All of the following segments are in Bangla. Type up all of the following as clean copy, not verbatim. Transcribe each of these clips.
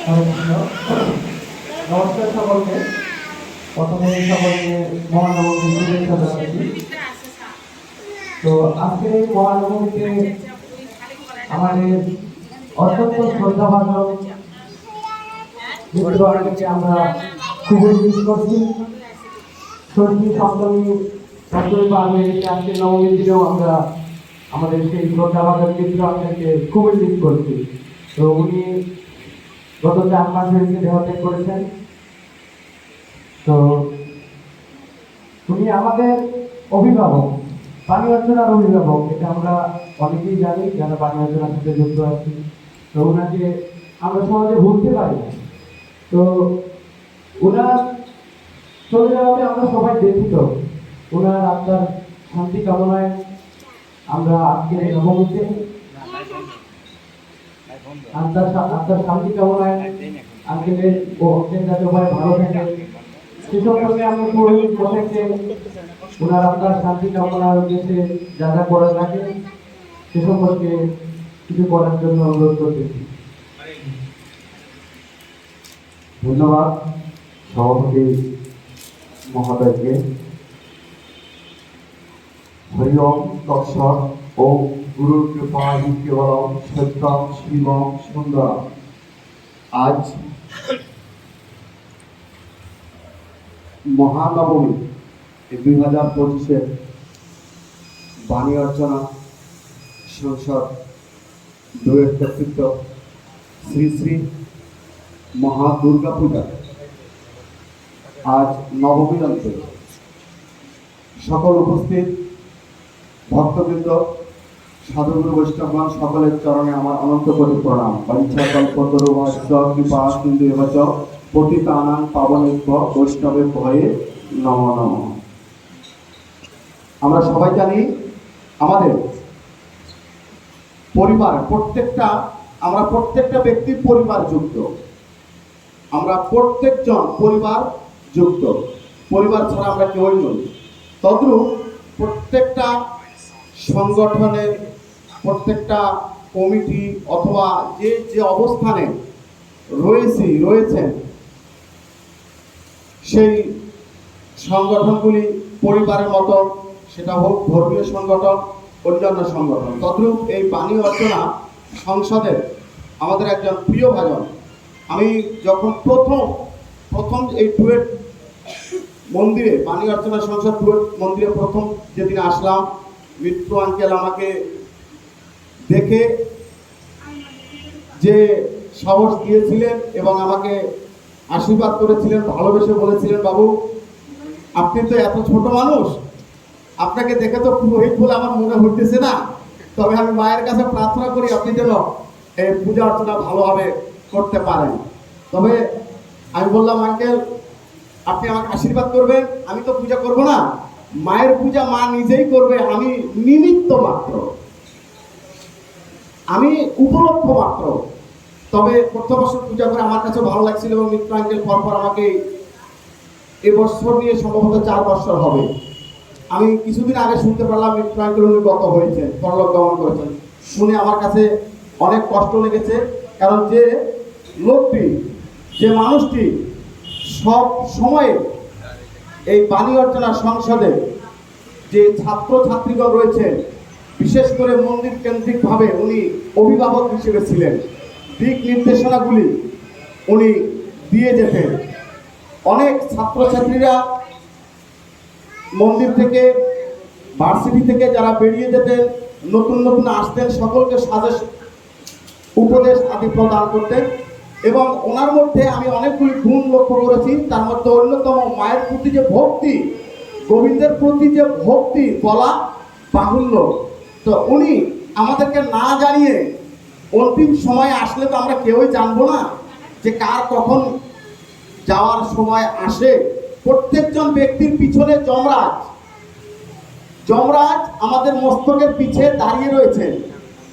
নমস্কার সকলকে। প্রথমে সকলকে মহানবমীর শুভেচ্ছা জানাচ্ছি। তো আজকের এই মহানবমীতে আমাদের অত্যন্ত শ্রদ্ধাভাজন মিত্রকে আমরা খুবই মিস করছি। ষষ্ঠী সপ্তমী পার হয়ে গেছে, আজকে নবমীর দিনেও আমরা আমাদের সেই শ্রদ্ধাভাজন মিত্রকে খুবই মিস করছি। তো উনি গত 4 মাস হয়েছে দেহত্যাগ করেছেন। তো উনি আমাদের অভিভাবক, পানি অর্চনার অভিভাবক, এটা আমরা অনেকেই জানি যারা পানি অর্চনার সাথে যুক্ত আছি। তো ওনাকে আমরা সমাজে ভুলতে পারি না। তো ওনার চলে যাওয়াতে আমরা সবাই ব্যথিত। ওনার আত্মার শান্তি কামনায় আমরা আজকের এই নবমীতে আত্মার শান্তি কামনায় আজকের ও অর্জেন যাতে ভালো থাকে সে সম্পর্কে আমি পুরোহিত মশাইকে ওনার আত্মার শান্তি কামনার উদ্দেশ্যে যা যা করার লাগে সে সম্পর্কে কিছু করার জন্য অনুরোধ করতেছি। ধন্যবাদ সভাপতি মহোদয়কে। হরি ওম তৎসৎ। ওম গুরুর কৃপায় কেবলম সত্যম শিবম সুন্দরম। আজ মহানবমী 2025-এর বাণী অর্চনা সংসদ 2-এর কর্তৃত্ব শ্রী শ্রী মহা দুর্গা পূজা আজ নবমীর অন্তে সকল উপস্থিত ভক্তবৃন্দ, সাধুগুরু বৈষ্ণবগণ সকলের চরণে আমার অনন্ত কোটি প্রণাম। বাঞ্ছা কল্পতরুভ্যশ্চ কৃপা সিন্ধু এব চ পতিতানাং পাবনেভ্যো বৈষ্ণবে ভয়ে নমো নমঃ। আমরা সবাই জানি আমাদের পরিবার আমরা প্রত্যেকটা ব্যক্তির পরিবার যুক্ত। আমরা প্রত্যেকজন পরিবার যুক্ত, পরিবার ছাড়া আমরা কেউই নই। তদ্রূপ প্রত্যেকটা সংগঠনের, প্রত্যেকটা কমিটি অথবা যে অবস্থানে রয়েছেন সেই সংগঠনগুলি পরিবারের মতো, সেটা হোক ধর্মীয় সংগঠন, অন্যান্য সংগঠন। তদ্রূপ এই বাণী অর্চনা সংসদের আমাদের একজন প্রিয় ভাজন। আমি যখন প্রথম এই ডুয়েট মন্দিরে, বাণী অর্চনা সংসদ ডুয়েট মন্দিরে প্রথম যেদিন আসলাম, মিত্র আঙ্কেল আমাকে দেখে যে সাহস দিয়েছিলেন এবং আমাকে আশীর্বাদ করেছিলেন, ভালোবেসে বলেছিলেন, বাবু আপনি তো এত ছোট মানুষ, আপনাকে দেখে তো পুরোহিত বলে আমার মনে হইতেছে না, তবে আমি মায়ের কাছে প্রার্থনা করি আপনি যেন এই পূজা অর্চনা ভালোভাবে করতে পারেন। তবে আমি বললাম, আঙ্কেল আপনি আমাকে আশীর্বাদ করবেন, আমি তো পূজা করব না, মায়ের পূজা মা নিজেই করবে, আমি নিমিত্ত মাত্র, আমি উপলক্ষ মাত্র। তবে প্রথম বছর পূজা করে আমার কাছে ভালো লাগছিল এবং মিত্র আঙ্কেল পরপর আমাকে এবছর নিয়ে সম্ভবত 4 বছর হবে। আমি কিছুদিন আগে শুনতে পারলাম মিত্র আঙ্কেল উনি গত হয়েছেন, পরলোক গমন করেছেন। শুনে আমার কাছে অনেক কষ্ট লেগেছে, কারণ যে লোকটি, যে মানুষটি সব সময়ে এই বাণী অর্চনা সংসদে যে ছাত্রছাত্রীগণ রয়েছেন, বিশেষ করে মন্দির কেন্দ্রিকভাবে উনি অভিভাবক হিসেবে ছিলেন, দিক নির্দেশনাগুলি উনি দিয়ে যেতেন। অনেক ছাত্রছাত্রীরা মন্দির থেকে, ভার্সিটি থেকে যারা বেরিয়ে যেতেন, নতুন নতুন আসতেন, সকলকে সাজেশন, উপদেশ আদি প্রদান করতেন। এবং ওনার মধ্যে আমি অনেকগুলি গুণ লক্ষ্য করেছি। তার মধ্যে অন্যতম মায়ের প্রতি যে ভক্তি, গোবিন্দের প্রতি যে ভক্তি বলা বাহুল্য। তো উনি আমাদেরকে না জানিয়ে, অন্তিম সময় আসলে তো আমরা কেউই জানবো না যে কার কখন যাওয়ার সময় আসে। প্রত্যেকজন ব্যক্তির পিছনে যমরাজ আমাদের মস্তকের পিছে দাঁড়িয়ে রয়েছেন।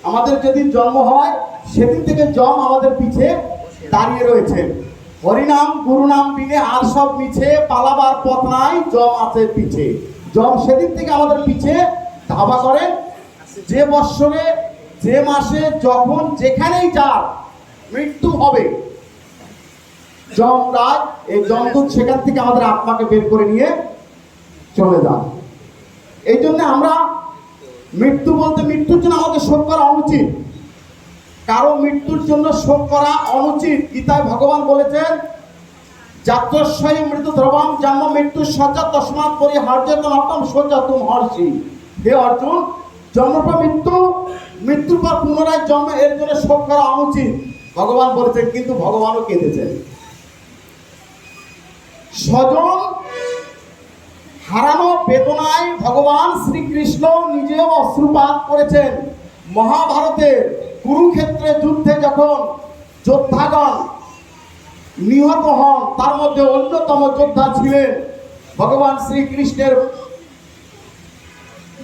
আমাদের যেদিন জন্ম হয় সেদিন থেকে যম আমাদের পিছে দাঁড়িয়ে রয়েছেন। হরিনাম গুরুনাম বিনে আর সব মিছে, পালাবার পথ নাই, যম আছে পিছে। যম সেদিন থেকে আমাদের পিছে ধাবা করেন। যে বৎসরে, যে মাসে, যখন যেখানেই যার মৃত্যু হবে, যমরাজ, এই যমদূত সেখান থেকে আমাদের আত্মাকে বের করে নিয়ে চলে যান। এই জন্য আমরা মৃত্যু বলতে, মৃত্যুর জন্য আমাদের শোক করা অনুচিত, কারো মৃত্যুর জন্য শোক করা অনুচিত। গীতায় ভগবান বলেছেন, যাত্রস্বয়ী মৃত্যু ধ্রুবম জন্ম মৃত্যু সজ্জা তস্মাৎ পরিহার্যতম শোচতুম হর্ষি। হে অর্জুন, জন্ম পর মৃত্যু, মৃত্যুর পর পুনরায় জন্ম, এর জন্য শোক করা অনুচিত ভগবান বলেছেন। কিন্তু ভগবানও কেঁদেছেন। স্বজন হারানো বেদনায় ভগবান শ্রীকৃষ্ণ নিজেও অশ্রুপাত করেছেন। মহাভারতের কুরুক্ষেত্রে যুদ্ধে যখন যোদ্ধাগণ নিহত হন, তার মধ্যে অন্যতম যোদ্ধা ছিলেন ভগবান শ্রীকৃষ্ণের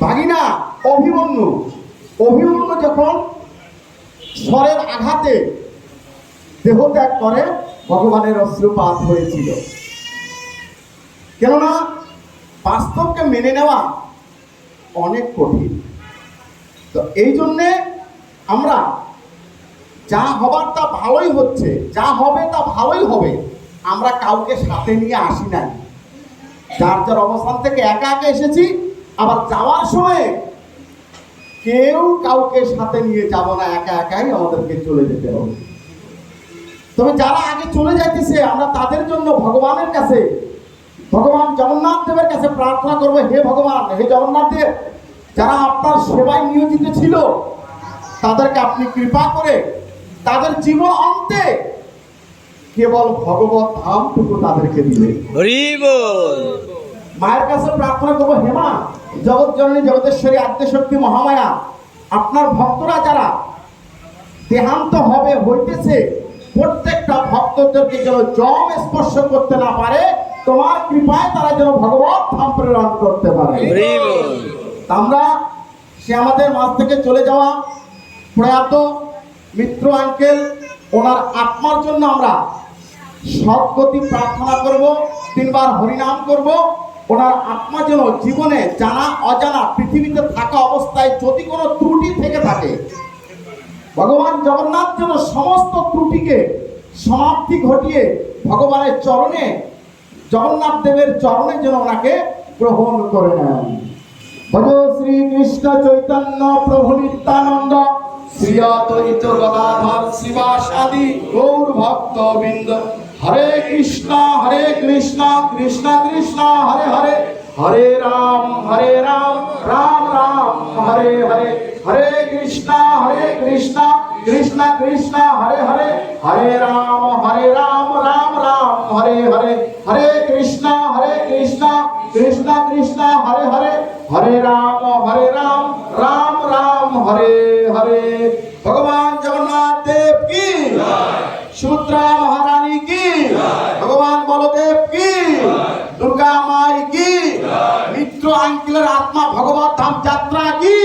ভাগিনা অভিমন্যু। অভিমন্যু যখন স্বরের আঘাতে দেহত্যাগ করে, ভগবানের অশ্রুপাত হয়েছিল। কেননা বাস্তবকে মেনে নেওয়া অনেক কঠিন। তো এই জন্যে আমরা যা হবার তা ভালোই হচ্ছে, যা হবে তা ভালোই হবে, আমরা কাউকে সাথে নিয়ে আসি নাই। যার যার অবস্থান থেকে একা একা এসেছি, আবার যাওয়ার সময় কেউ কাউকে সাথে নিয়ে যাব না, একা একাই আমাদেরকে চলে যেতে হবে। তবে যারা আগে চলে যাইতেছে, আমরা তাদের জন্য ভগবানের কাছে, ভগবান জগন্নাথ দেবের কাছে প্রার্থনা করবো, হে ভগবান, হে জগন্নাথ দেব, যারা আপনার সেবায় নিয়োজিত ছিল, তাদেরকে আপনি কৃপা করে তাদের জীবন অন্তে কেবল ভগবত ধামটুকু তাদেরকে দিলে। মায়ের কাছে প্রার্থনা করবো, হে মা, জগৎ জননী জগতেশ্বরী আদ্যশক্তি মহামায়া, আপনার ভক্তরা যারা দেহান্ত হবে হইতেছে, প্রত্যেকটা ভক্তদেরকে যেন জম স্পর্শ করতে না পারে, তোমার কৃপায় তারা যেন ভগবত ধাম প্রেরণ করতে পারে। আমরা সে আমাদের মাঝ থেকে চলে যাওয়া প্রয়াত মিত্র আঙ্কেল, ওনার আত্মার জন্য আমরা সদ্গতি প্রার্থনা করব, 3 বার হরিনাম করব। ওনার আত্মা যেন জীবনে জানা অজানা পৃথিবীতে থাকা অবস্থায় যদি কোনো ত্রুটি থেকে থাকে, ভগবান জগন্নাথ যেন সমস্ত ত্রুটিকে সমাপ্তি ঘটিয়ে ভগবানের চরণে, জগন্নাথ দেবের চরণে যেন ওনাকে গ্রহণ করে নেন। ভজ শ্রীকৃষ্ণ চৈতন্য প্রভু নিত্যানন্দ, শ্রী অদ্বৈত গদাধর শ্রীবাসাদি গৌর ভক্ত বৃন্দ। হরে কৃষ্ণ কৃষ্ণ কৃষ্ণ হরে হরে, হরে রাম রাম রাম হরে হরে, হরে কৃষ্ণ কৃষ্ণ কৃষ্ণ হরে হরে, হরে রাম রাম রাম হরে হরে, হরে কৃষ্ণ কৃষ্ণ কৃষ্ণ হরে হরে, হরে রাম রাম রাম হরে হরে। ভগবান জগন্নাথ দেব কি, সুভদ্রা মহারানী কি, ভগবান বলদেব কি, দুর্গা মাই কি, মিত্র আঙ্কেলের আত্মা ভগবত ধাম যাত্রা কি,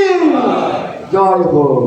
জয় হোক।